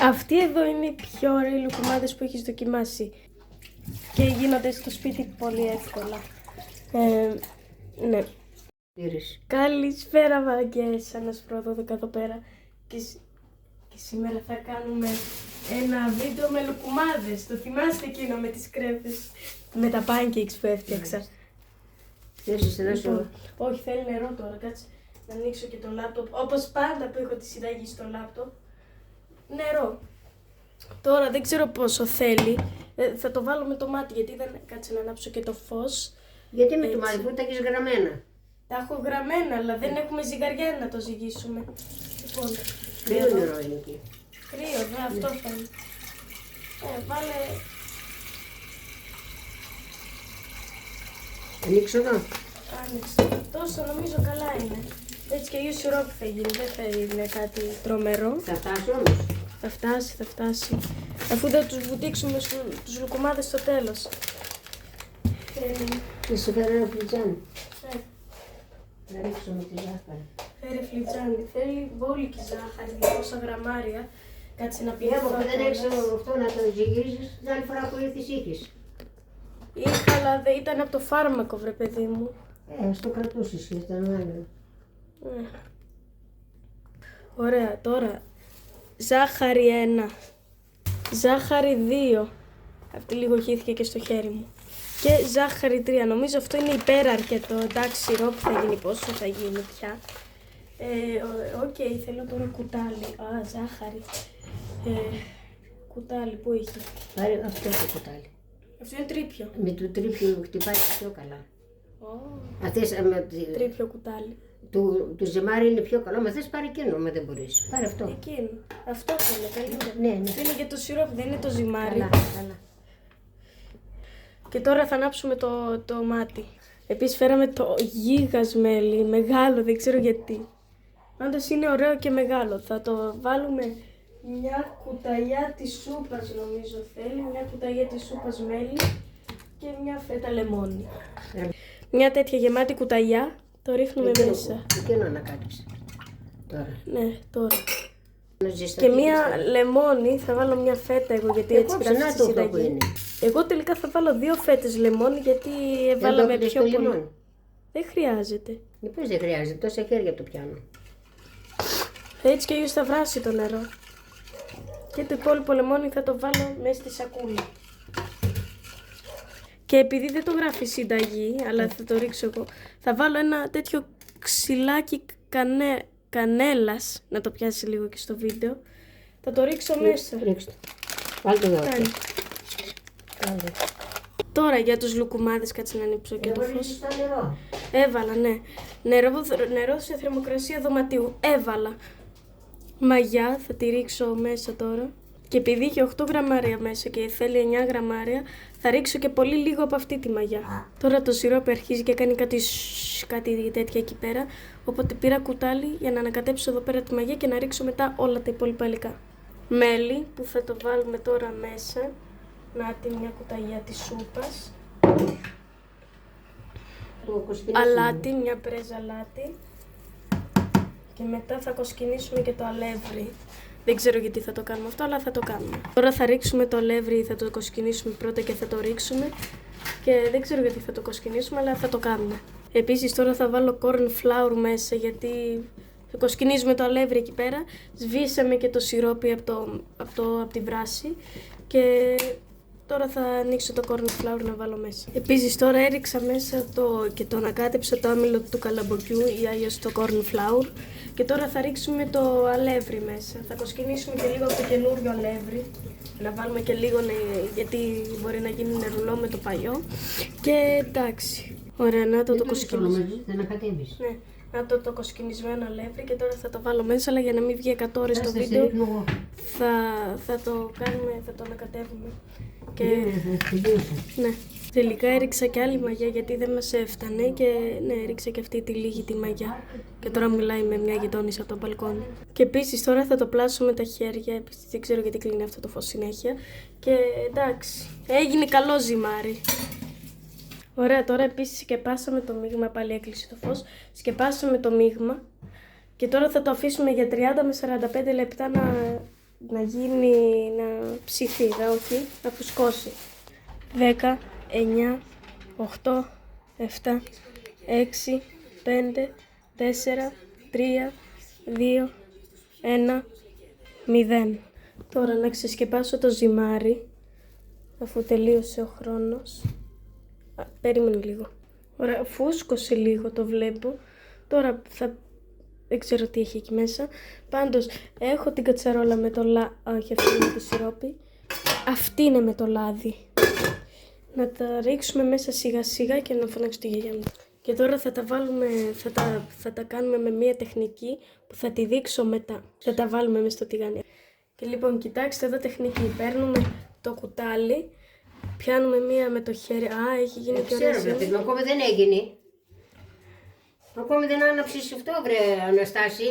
Αυτοί εδώ είναι οι πιο ωραίοι λουκουμάδες που έχεις δοκιμάσει. Και γίνονται στο σπίτι πολύ εύκολα. Ναι. Καλησπέρα Βαγγέσσα, να σπρώδω εδώ πέρα. Και σήμερα θα κάνουμε ένα βίντεο με λουκουμάδες. Το θυμάστε εκείνο με τις κρέπες, με τα pancakes που έφτιαξα. Όχι, θέλει νερό τώρα, κάτσε να ανοίξω και το λάπτοπ. Όπως πάντα που έχω τη συνταγή στο λάπτοπ. Νερό. Τώρα δεν ξέρω πόσο θέλει. Θα το βάλω με το μάτι γιατί δεν κάτσε να ανάψω και το φως. Γιατί με το μάτι που τα έχεις γραμμένα. Τα έχω γραμμένα, αλλά δεν έχουμε ζυγαριά να το ζυγίσουμε. Λοιπόν, κρύο νερό είναι εκεί. Κρύο, ναι, αυτό θέλει. Βάλε. Ανοίξω εδώ. Άνοιξε. Τόσο νομίζω καλά είναι. Έτσι και η σιρόπι θα γίνει, δεν θα είναι κάτι τρομερό. Θα φτάσει όμως. Θα φτάσει, θα φτάσει. Αφού δεν τους βουτήξουμε τους λουκουμάδες στο τέλος. Και σου φέρω ένα φλιτζάνι. Να ρίξω με τη ζάχαρη. Φέρε φλιτζάνι. Θέλει μπόλικη ζάχαρη, 200 γραμμάρια. Κάτσε να πει. Δεν έχεις αυτό να το ζυγίζεις. Την άλλη φορά που ήρθες είχες. Είχα, αλλά δεν ήταν από το φάρμακο, βρε παιδί μου. Ας το κρατούσεις, ήταν άλλο. Ωραία, τώρα. Ζάχαρη 1. Ζάχαρη 2. Αυτή λίγο χύθηκε και στο χέρι μου. Και ζάχαρη 3. Νομίζω αυτό είναι υπεραρκετό. Εντάξει, σιρόπι θα γίνει, πόσο θα γίνει πια. Οκ, θέλω τώρα κουτάλι. Ζάχαρη. Κουτάλι, πού είχε. Πάρε αυτό το κουτάλι. Αυτό είναι τρίπιο. Με το τρίπιο χτυπάει πιο καλά. Τρίπιο κουτάλι. Του ζυμάρι είναι πιο καλό, μα θες πάρε εκείνο, μα δεν μπορείς. Πάρε αυτό. Εκείνο. Αυτό είναι καλύτερο. Ναι. Είναι για το σιρόπι, δεν είναι το ζυμάρι. Καλά. Και τώρα θα ανάψουμε το μάτι. Επίσης φέραμε το γίγας μέλι, μεγάλο, δεν ξέρω γιατί. Πάντως είναι ωραίο και μεγάλο. Θα το βάλουμε μια κουταλιά της σούπας νομίζω θέλει, μια κουταλιά της σούπας μέλι και μια φέτα λεμόνι. Μια τέτοια γεμάτη κουταλιά, το ρίχνουμε μέσα. Εκείνο ανακάλυψε. Τώρα. Ναι, τώρα. Και μια λεμόνι, θα βάλω μια φέτα εγώ γιατί έτσι γράφει στη συνταγή. Εγώ τελικά θα βάλω 2 φέτες λεμόνι γιατί βάλαμε πιο πολύ. Λεμόνι. Δεν χρειάζεται. Πώς δεν χρειάζεται, τόσα χέρια το πιάνω. Έτσι και αλλιώς θα βράσει το νερό. Και το υπόλοιπο λεμόνι θα το βάλω μέσα στη σακούλα. Και επειδή δεν το γράφει συνταγή, αλλά θα το ρίξω εγώ, θα βάλω ένα τέτοιο ξυλάκι κανέλας, να το πιάσει λίγο και στο βίντεο. Θα το ρίξω μέσα. Ρίξτε. Βάλτε το εδώ. Τώρα για τους λουκουμάδες, κάτσε να ανοίξω και το φως. Νερό. Έβαλα, ναι. Νερό σε θερμοκρασία δωματίου. Έβαλα. Μαγιά, θα τη ρίξω μέσα τώρα. Και επειδή είχε 8 γραμμάρια μέσα και θέλει 9 γραμμάρια, θα ρίξω και πολύ λίγο από αυτή τη μαγιά. Τώρα το σιρόπι αρχίζει και κάνει κάτι τέτοια εκεί πέρα. Οπότε πήρα κουτάλι για να ανακατέψω εδώ πέρα τη μαγιά και να ρίξω μετά όλα τα υπόλοιπα υλικά. Μέλι που θα το βάλουμε τώρα μέσα. Να μια κουταλιά της σούπας. Αλάτι, μια πρέζα αλάτι. Και μετά θα κοσκινήσουμε και το αλεύρι. Δεν ξέρω γιατί θα το κάνουμε αυτό, αλλά θα το κάνουμε. Τώρα θα ρίξουμε το αλεύρι, θα το κοσκινήσουμε πρώτα και θα το ρίξουμε. Και δεν ξέρω γιατί θα το κοσκινήσουμε, αλλά θα το κάνουμε. Επίσης τώρα θα βάλω corn flour μέσα, γιατί κοσκινίζουμε το αλεύρι εκεί πέρα. Σβήσαμε και το σιρόπι από τη βράση. Και τώρα θα ανοίξω το corn flour να βάλω μέσα. Επίσης τώρα έριξα μέσα και το ανακάτεψα το άμυλο του καλαμποκιού ή αλλιώς το corn flour. Και τώρα θα ρίξουμε το αλεύρι μέσα. Θα κοσκινήσουμε και λίγο από το καινούριο αλεύρι. Να βάλουμε και λίγο, γιατί μπορεί να γίνει νερουλό με το παλιό. Και εντάξει. Ωραία, να το κοσκινισμένο. Ναι, να το κοσκινισμένο αλεύρι και τώρα θα το βάλω μέσα, αλλά για να μην βγει 100 ώρες το βίντεο θα το κάνουμε, θα το ανακατεύουμε. Και ναι, τελικά έριξα και άλλη μαγιά γιατί δεν μας έφτανε και ναι, έριξα και αυτή τη λίγη τη μαγιά. Και τώρα μιλάει με μια γειτόνισσα από το μπαλκόνι. Και επίσης τώρα θα το πλάσω με τα χέρια, επίσης δεν ξέρω γιατί κλείνει αυτό το φως συνέχεια. Και εντάξει, έγινε καλό ζυμάρι. Ωραία, τώρα επίσης σκεπάσαμε το μείγμα, πάλι έκλεισε το φως. Σκεπάσαμε το μείγμα και τώρα θα το αφήσουμε για 30 με 45 λεπτά να γίνει, να ψηθεί, όχι, να φουσκώσει. 10, 9, 8, 7, 6, 5, 4, 3, 2, 1, 0. Τώρα να ξεσκεπάσω το ζυμάρι, αφού τελείωσε ο χρόνος. Περίμενε λίγο. Ωραία, φούσκωσε λίγο, το βλέπω. Τώρα δεν ξέρω τι έχει εκεί μέσα. Πάντως, έχω την κατσαρόλα με το λάδι. Όχι, αυτή είναι το σιρόπι. Αυτή είναι με το λάδι. Να τα ρίξουμε μέσα σιγά σιγά και να φωνάξω τη γιαγιά μου. Και τώρα θα τα βάλουμε, θα τα κάνουμε με μία τεχνική που θα τη δείξω μετά. Θα τα βάλουμε μέσα στο τηγάνι. Και λοιπόν, κοιτάξτε εδώ τεχνική. Παίρνουμε το κουτάλι, πιάνουμε μία με το χέρι. Έχει γίνει και ωραία. Ξέρω, παιδί μου, ακόμη δεν έγινε. Ακόμη δεν άναψες αυτό, βρε Αναστάση.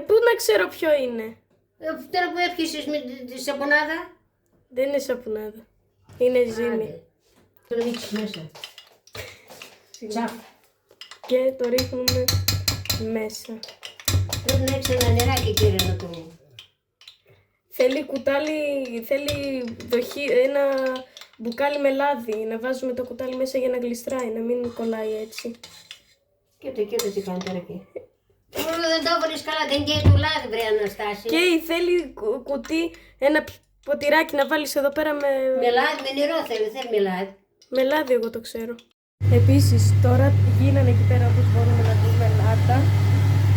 Πού να ξέρω ποιο είναι. Τώρα που έπιασες με τη σαπουνάδα. Δεν είναι σαπουνάδα. Είναι ζύμη. Το ρίξεις μέσα. Τσαφ. Και το ρίχνουμε μέσα. Πρέπει να έχεις ένα νεράκι, κύριε, να το... Θέλει κουτάλι, θέλει ένα μπουκάλι με λάδι. Να βάζουμε το κουτάλι μέσα για να γλιστράει, να μην κολλάει έτσι. Κοίτα τι κάνει τώρα εκεί. Δεν το βρεις καλά, δεν καίει το λάδι, βρε Αναστάση. Και θέλει κουτί, ένα ποτηράκι να βάλεις εδώ πέρα με... Με λάδι, με νερό θέλει με λάδι. Με λάδι εγώ το ξέρω. Επίσης τώρα γίνανε εκεί πέρα όπως μπορούμε να δούμε λάτα.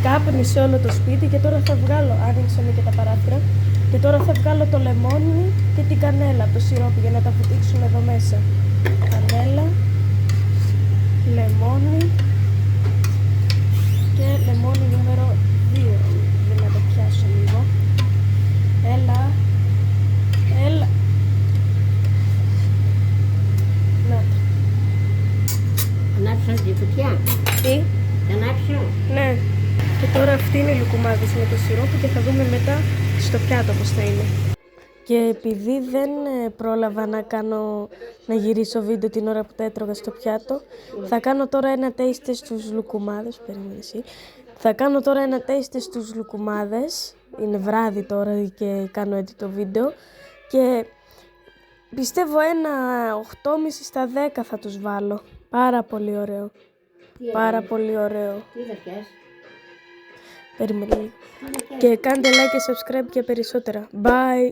Κάπνισε όλο το σπίτι και τώρα θα βγάλω, άνοιξαμε και τα παράθυρα. Και τώρα θα βγάλω το λεμόνι και την κανέλα από το σιρόπι για να τα βουτήξουμε εδώ μέσα. Κανέλα, λεμόνι και λεμόνι νούμερο 2. Για να το πιάσω λίγο. Έλα. Να το. Ανάψω τη φωτιά. Τι? Ανάψω. Ναι. Και τώρα αυτή είναι η λουκουμάδες με το σιρόπι και θα δούμε μετά στο πιάτο πώς θα είναι. Και επειδή δεν πρόλαβα να γυρίσω βίντεο την ώρα που τα έτρωγα στο πιάτο, θα κάνω τώρα ένα taste στους λουκουμάδες. Περίμενε εσύ. Θα κάνω τώρα ένα taste στους λουκουμάδες. Είναι βράδυ τώρα και κάνω έτσι το βίντεο. Και πιστεύω ένα 8,5 στα 10 θα τους βάλω. Πάρα πολύ ωραίο. Πάρα πολύ ωραίο. Τι θα πιάσεις. Περίμενε λίγο. Και κάντε like και subscribe για περισσότερα. Bye!